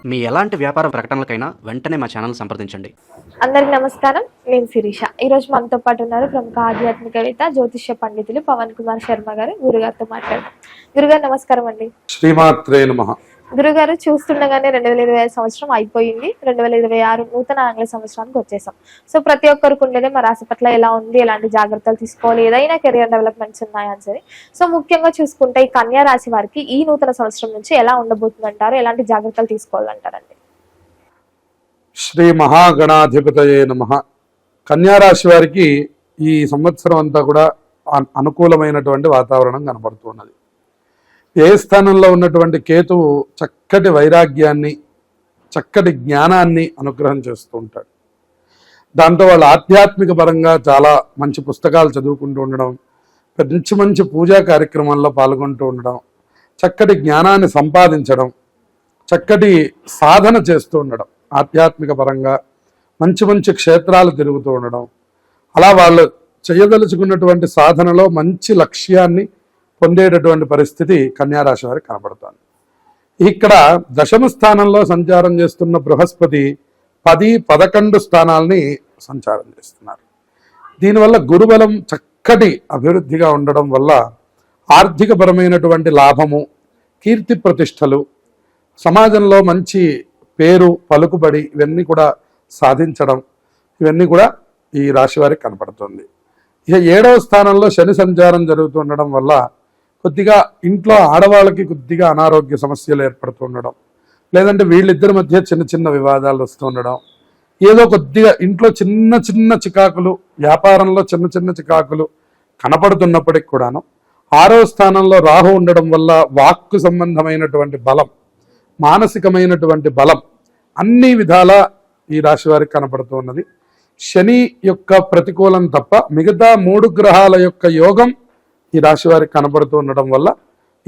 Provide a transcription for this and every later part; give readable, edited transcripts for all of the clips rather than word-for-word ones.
మీ ఎలాంటి వ్యాపార ప్రకటనలకైనా వెంటనే మా ఛానల్ సంప్రదించండి. అందరికి నమస్కారం. నేను శిరీష. ఈరోజు మనతో పాటు ఉన్నారు ప్రముఖ ఆధ్యాత్మికవేత్త జ్యోతిష్య పండితులు పవన్ కుమార్ శర్మ గారు. గురుగారితో మాట్లాడదాం. గురుగారు నమస్కారం అండి. శ్రీమాత్రే నమః. గురుగారు, చూస్తుండగానే 2025 సంవత్సరం అయిపోయింది. 2026 నూతన ఆంగ్ల సంవత్సరానికి వచ్చేసాం. సో ప్రతి ఒక్కరికి ఉండేదే మా రాశి పట్ల ఎలా ఉంది, ఎలాంటి జాగ్రత్తలు తీసుకోవాలి, ఏదైనా కెరియర్ డెవలప్మెంట్స్ ఉన్నాయని సరే. సో ముఖ్యంగా చూసుకుంటే ఈ కన్యా రాశి వారికి ఈ నూతన సంవత్సరం నుంచి ఎలా ఉండబోతుందంటారు, ఎలాంటి జాగ్రత్తలు తీసుకోవాలంటారండి? శ్రీ మహాగణాధిపతయే నమః. కన్యారాశి వారికి ఈ సంవత్సరం అంతా కూడా అనుకూలమైనటువంటి వాతావరణం కనపడుతున్నది. ఏ స్థానంలో ఉన్నటువంటి కేతువు చక్కటి వైరాగ్యాన్ని, చక్కటి జ్ఞానాన్ని అనుగ్రహం చేస్తూ ఉంటాడు. దాంతో వాళ్ళు ఆధ్యాత్మిక పరంగా చాలా మంచి పుస్తకాలు చదువుకుంటూ ఉండడం, మంచి మంచి పూజా కార్యక్రమాల్లో పాల్గొంటూ ఉండడం, చక్కటి జ్ఞానాన్ని సంపాదించడం, చక్కటి సాధన చేస్తూ ఉండడం, ఆధ్యాత్మిక పరంగా మంచి మంచి క్షేత్రాలు తిరుగుతూ ఉండడం, అలా వాళ్ళు చేయదలుచుకున్నటువంటి సాధనలో మంచి లక్ష్యాన్ని పొందేటటువంటి పరిస్థితి కన్యారాశి వారికి కనబడుతుంది. ఇక్కడ దశమ స్థానంలో సంచారం చేస్తున్న బృహస్పతి 10-11 స్థానాల్ని సంచారం చేస్తున్నారు. దీనివల్ల గురుబలం చక్కటి అభివృద్ధిగా ఉండడం వల్ల ఆర్థికపరమైనటువంటి లాభము, కీర్తి ప్రతిష్టలు, సమాజంలో మంచి పేరు, పలుకుబడి ఇవన్నీ కూడా సాధించడం, ఇవన్నీ కూడా ఈ రాశి వారికి కనపడుతుంది. ఇక 7వ స్థానంలో శని సంచారం జరుగుతుండడం వల్ల కొద్దిగా ఇంట్లో ఆడవాళ్ళకి కొద్దిగా అనారోగ్య సమస్యలు ఏర్పడుతూ ఉండడం, లేదంటే వీళ్ళిద్దరి మధ్య చిన్న చిన్న వివాదాలు వస్తూ ఉండడం, ఏదో కొద్దిగా ఇంట్లో చిన్న చిన్న చికాకులు, వ్యాపారంలో చిన్న చిన్న చికాకులు కనపడుతున్నప్పటికి కూడాను 6వ స్థానంలో రాహు ఉండడం వల్ల వాక్కు సంబంధమైనటువంటి బలం, మానసికమైనటువంటి బలం అన్ని విధాల ఈ రాశి వారికి కనపడుతూ ఉన్నది. శని యొక్క ప్రతికూలం తప్ప మిగతా 3 గ్రహాల యొక్క యోగం ఈ రాశి వారికి కనపడుతూ ఉండడం వల్ల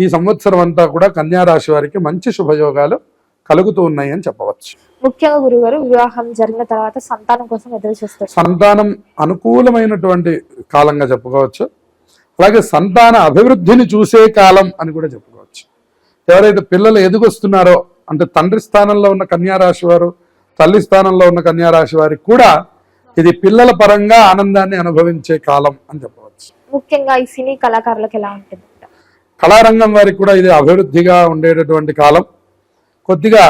ఈ సంవత్సరం అంతా కూడా కన్యా రాశి వారికి మంచి శుభయోగాలు కలుగుతూ ఉన్నాయి అని చెప్పవచ్చు. ముఖ్యంగా గురుగారు, వివాహం జరిగిన తర్వాత సంతానం కోసం ఎదురు చూస్తారు. సంతానం అనుకూలమైనటువంటి కాలంగా చెప్పుకోవచ్చు. అలాగే సంతాన అభివృద్ధిని చూసే కాలం అని కూడా చెప్పుకోవచ్చు. ఎవరైతే పిల్లలు ఎదుగొస్తున్నారో, అంటే తండ్రి స్థానంలో ఉన్న కన్యా రాశి వారు, తల్లి స్థానంలో ఉన్న కన్యా రాశి వారికి కూడా ఇది పిల్లల పరంగా ఆనందాన్ని అనుభవించే కాలం అని చెప్పవచ్చు. ముఖ్యంగా ఈ సినీ కళాకారులకు ఎలా ఉంటుంది? కళారంగం వారికి కూడా ఇది అభివృద్ధిగా ఉండేటటువంటి కాలం. కొద్దిగా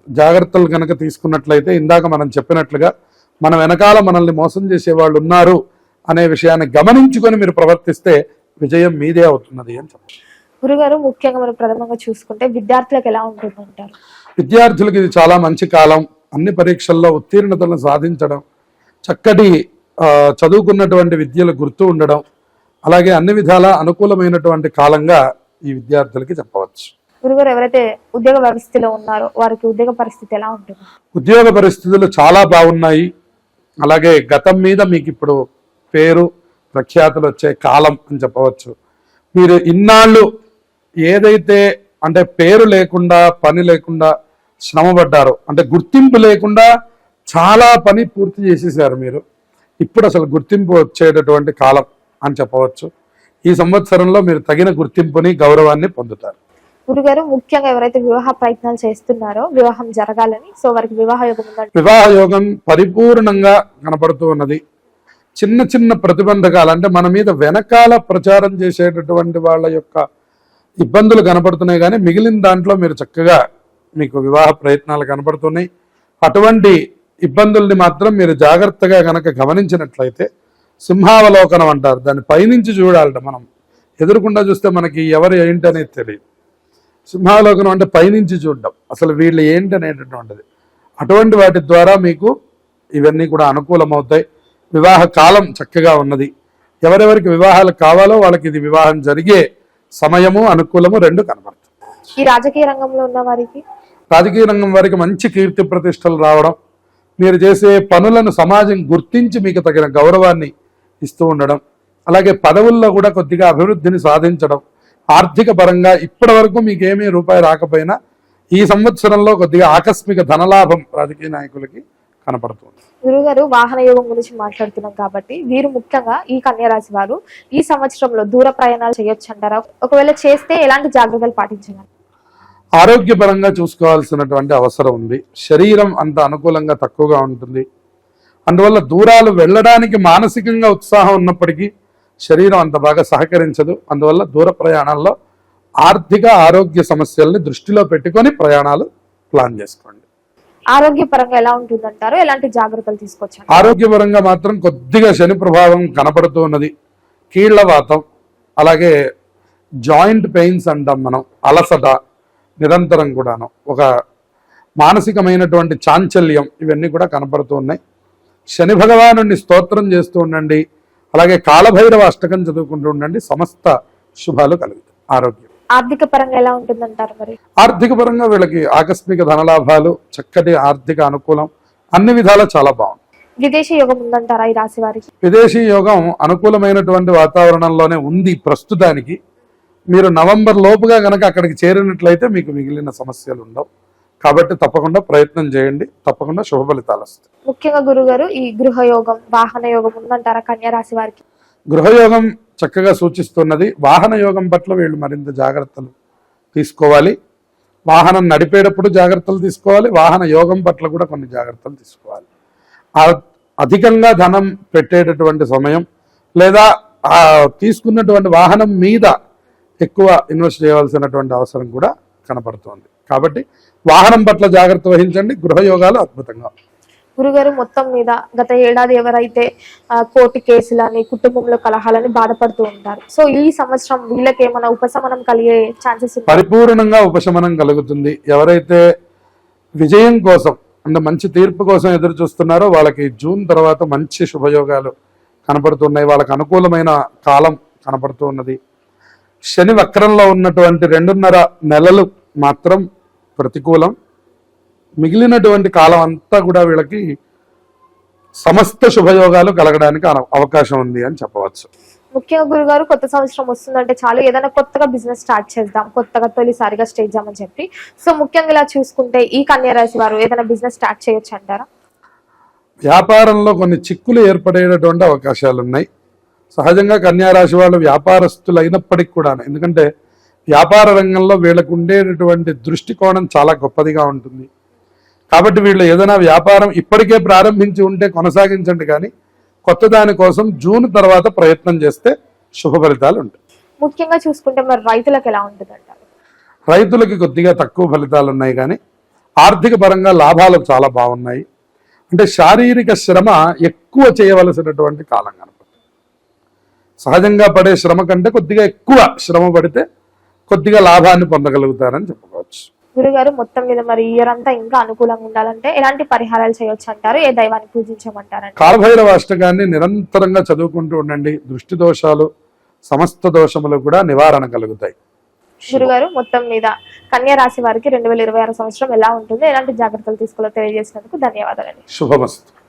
జాగ్రత్తలు కనుక తీసుకున్నట్లయితే, ఇందాక మనం చెప్పినట్లుగా మన వెనకాల మనల్ని మోసం చేసే వాళ్ళు ఉన్నారు అనే విషయాన్ని గమనించుకొని మీరు ప్రవర్తిస్తే విజయం మీదే అవుతున్నది అని చెప్పారు. గురుగారు, ముఖ్యంగా మనం ప్రథమంగా చూసుకుంటే విద్యార్థులకు ఎలా ఉంటుందంటారు? విద్యార్థులకు ఇది చాలా మంచి కాలం. అన్ని పరీక్షల్లో ఉత్తీర్ణతలను సాధించడం, చక్కటి చదువుకున్నటువంటి విద్యలు గుర్తు ఉండడం, అలాగే అన్ని విధాల అనుకూలమైనటువంటి కాలంగా ఈ విద్యార్థులకి చెప్పవచ్చు. గురుగారు, ఎవరైతే ఉద్యోగ వ్యవస్థలో ఉన్నారో వారికి ఉద్యోగ పరిస్థితి ఎలా ఉంటుంది? ఉద్యోగ పరిస్థితులు చాలా బాగున్నాయి. అలాగే గతం మీద మీకు ఇప్పుడు పేరు ప్రఖ్యాతులు వచ్చే కాలం అని చెప్పవచ్చు. మీరు ఇన్నాళ్ళు ఏదైతే అంటే పేరు లేకుండా, పని లేకుండా శ్రమపడ్డారో, అంటే గుర్తింపు లేకుండా చాలా పని పూర్తి చేసేసారు మీరు. ఇప్పుడు అసలు గుర్తింపు వచ్చేటటువంటి కాలం అని చెప్పవచ్చు. ఈ సంవత్సరంలో మీరు తగిన గుర్తింపుని, గౌరవాన్ని పొందుతారు. గురుగారు, ముఖ్యంగా ఎవరైతే వివాహ ప్రయత్నాలు చేస్తున్నారో వివాహం జరగాలని, సో వారికి వివాహ యోగం ఉందంటే? వివాహ యోగం పరిపూర్ణంగా కనపడుతూ ఉన్నది. చిన్న చిన్న ప్రతిబంధకాలు, అంటే మన మీద వెనకాల ప్రచారం చేసేటటువంటి వాళ్ళ యొక్క ఇబ్బందులు కనపడుతున్నాయి, కానీ మిగిలిన దాంట్లో మీరు చక్కగా మీకు వివాహ ప్రయత్నాలు కనపడుతున్నాయి. అటువంటి ఇబ్బందుల్ని మాత్రం మీరు జాగ్రత్తగా కనుక గమనించినట్లయితే, సింహావలోకనం అంటారు, దాన్ని పైనుంచి చూడాలట. మనం ఎదురుకుండా చూస్తే మనకి ఎవరు ఏంటి అనేది తెలియదు. సింహావలోకనం అంటే పైనుంచి చూడడం, అసలు వీళ్ళు ఏంటి అనేటటువంటిది. అటువంటి వాటి ద్వారా మీకు ఇవన్నీ కూడా అనుకూలమవుతాయి. వివాహ కాలం చక్కగా ఉన్నది. ఎవరెవరికి వివాహాలు కావాలో వాళ్ళకి ఇది వివాహం జరిగే సమయము, అనుకూలము రెండు కనబడుతుంది. ఈ రాజకీయ రంగంలో ఉన్న వారికి, రాజకీయ రంగం వారికి మంచి కీర్తి ప్రతిష్టలు రావడం, మీరు చేసే పనులను సమాజం గుర్తించి మీకు తగిన గౌరవాన్ని ఇస్తూ ఉండడం, అలాగే పదవుల్లో కూడా కొద్దిగా అభివృద్ధిని సాధించడం, ఆర్థిక పరంగా ఇప్పటి వరకు మీకు ఏమీ రూపాయి రాకపోయినా ఈ సంవత్సరంలో కొద్దిగా ఆకస్మిక ధనలాభం రాజకీయ నాయకులకి కనపడుతుంది. గురుగారు, వాహన యోగం గురించి మాట్లాడుతున్నాం కాబట్టి వీరు ముఖ్యంగా ఈ కన్యా రాశి వారు ఈ సంవత్సరంలో దూర ప్రయాణాలు చేయొచ్చు అంటారా? ఒకవేళ చేస్తే ఎలాంటి జాగ్రత్తలు పాటించాలి? ఆరోగ్యపరంగా చూసుకోవాల్సినటువంటి అవసరం ఉంది. శరీరం అంత అనుకూలంగా తక్కువగా ఉంటుంది. అందువల్ల దూరాలు వెళ్ళడానికి మానసికంగా ఉత్సాహం ఉన్నప్పటికీ శరీరం అంత బాగా సహకరించదు. అందువల్ల దూర ప్రయాణాల్లో ఆర్థిక ఆరోగ్య సమస్యల్ని దృష్టిలో పెట్టుకొని ప్రయాణాలు ప్లాన్ చేసుకోండి. ఆరోగ్యపరంగా ఎలా ఉంటుందంటారు? ఎలాంటి జాగ్రత్తలు తీసుకోవచ్చు? ఆరోగ్యపరంగా మాత్రం కొద్దిగా శని ప్రభావం కనపడుతూ ఉన్నది. కీళ్ల వాతం, అలాగే జాయింట్ పెయిన్స్ అంటాం మనం, అలసట నిరంతరం కూడాను, ఒక మానసికమైనటువంటి చాంచల్యం, ఇవన్నీ కూడా కనపడుతూ ఉన్నాయి. శని భగవానుడిని స్తోత్రం చేస్తూ ఉండండి. అలాగే కాలభైరవ అష్టకం చదువుకుంటూ ఉండండి. సమస్త శుభాలు కలుగుతాయి. ఆరోగ్యం ఆర్థిక పరంగా ఎలా ఉంటుందంటారు? మరి ఆర్థిక పరంగా వీళ్ళకి ఆకస్మిక ధనలాభాలు, చక్కటి ఆర్థిక అనుకూలం, అన్ని విధాలా చాలా బాగుంది. విదేశీ యోగం ఉందంటారా ఈ రాశి వారికి? విదేశీ యోగం అనుకూలమైనటువంటి వాతావరణంలోనే ఉంది ప్రస్తుతానికి. మీరు నవంబర్ లోపుగా గనక అక్కడికి చేరినట్లయితే మీకు మిగిలిన సమస్యలు ఉండవు. కాబట్టి తప్పకుండా ప్రయత్నం చేయండి. తప్పకుండా శుభ ఫలితాలు వస్తాయి. ముఖ్యంగా గురుగారు, ఈ గృహ యోగం, వాహన యోగం ఉందంటారా కన్యా రాశి వారికి? గృహయోగం చక్కగా సూచిస్తున్నది. వాహన యోగం పట్ల వీళ్ళు మరింత జాగ్రత్తలు తీసుకోవాలి. వాహనం నడిపేటప్పుడు జాగ్రత్తలు తీసుకోవాలి. వాహన యోగం పట్ల కూడా కొన్ని జాగ్రత్తలు తీసుకోవాలి. అధికంగా ధనం పెట్టేటటువంటి సమయం, లేదా తీసుకున్నటువంటి వాహనం మీద ఎక్కువ ఇన్వెస్ట్ చేయవలసినటువంటి అవసరం కూడా కనపడుతోంది. కాబట్టి వాహనం పట్ల జాగ్రత్త వహించండి. గృహయోగాలు అద్భుతంగా. గురుగారు, మొత్తం మీద గత ఏడాది ఎవరైతే కోర్టు కేసులని, కుటుంబంలో కలహాలని బాధపడుతూ ఉంటారు, సో ఈ సంవత్సరం వీళ్ళకి ఏమైనా ఉపశమనం కలిగే ఛాన్సెస్? పరిపూర్ణంగా ఉపశమనం కలుగుతుంది. ఎవరైతే విజయం కోసం అంటే మంచి తీర్పు కోసం ఎదురు చూస్తున్నారో వాళ్ళకి జూన్ తర్వాత మంచి శుభయోగాలు కనపడుతున్నాయి. వాళ్ళకి అనుకూలమైన కాలం కనపడుతూ ఉన్నది. శని వక్రంలో ఉన్నటువంటి 2.5 నెలలు మాత్రం ప్రతికూలం. మిగిలినటువంటి కాలం అంతా కూడా వీళ్ళకి సమస్త శుభయోగాలు కలగడానికి అవకాశం ఉంది అని చెప్పవచ్చు. ముఖ్యంగా గురుగారు, కొత్త సంవత్సరం వస్తుందంటే చాలు ఏదైనా కొత్తగా బిజినెస్ స్టార్ట్ చేద్దాం, కొత్తగా తొలిసారిగా స్టేజ్ అని చెప్పి, సో ముఖ్యంగా ఇలా చూసుకుంటే ఈ కన్యా రాశి వారు ఏదైనా బిజినెస్ స్టార్ట్ చేయొచ్చు అంటారా? వ్యాపారంలో కొన్ని చిక్కులు ఏర్పడేటటువంటి అవకాశాలు ఉన్నాయి. సహజంగా కన్యా రాశి వాళ్ళు వ్యాపారస్తులు అయినప్పటికీ కూడా, ఎందుకంటే వ్యాపార రంగంలో వీళ్ళకు ఉండేటటువంటి దృష్టికోణం చాలా గొప్పదిగా ఉంటుంది. కాబట్టి వీళ్ళు ఏదైనా వ్యాపారం ఇప్పటికే ప్రారంభించి ఉంటే కొనసాగించండి, కానీ కొత్త దాని కోసం జూన్ తర్వాత ప్రయత్నం చేస్తే శుభ ఫలితాలు ఉంటాయి. ముఖ్యంగా చూసుకుంటే మరి రైతులకు ఎలా ఉంటుంది అంటారు? రైతులకి కొద్దిగా తక్కువ ఫలితాలు ఉన్నాయి, కానీ ఆర్థిక పరంగా లాభాలు చాలా బాగున్నాయి. అంటే శారీరక శ్రమ ఎక్కువ చేయవలసినటువంటి కాలం కనపడుతుంది. సహజంగా పడే శ్రమ కంటే కొద్దిగా ఎక్కువ శ్రమ పడితే కొద్దిగా లాభాన్ని పొందగలుగుతారని చెప్పుకోవచ్చు. గురుగారు, మొత్తం మీద మరి ఇయర్ అంతా ఇంకా అనుకూలంగా ఉండాలంటే ఎలాంటి పరిహారాలు చేయొచ్చు అంటారు? ఏ దైవాన్ని పూజించమంటారంటే? కాలభైరవ అష్టకాన్ని నిరంతరంగా చదువుకుంటూ ఉండండి. దృష్టి దోషాలు, సమస్త దోషములు కూడా నివారణ కలుగుతాయి. గురుగారు, మొత్తం మీద కన్యా రాశి వారికి 2026 సంవత్సరం ఎలా ఉంటుంది, ఎలాంటి జాగ్రత్తలు తీసుకోవాలో తెలియజేసినందుకు ధన్యవాదాలండి. శుభమస్తు.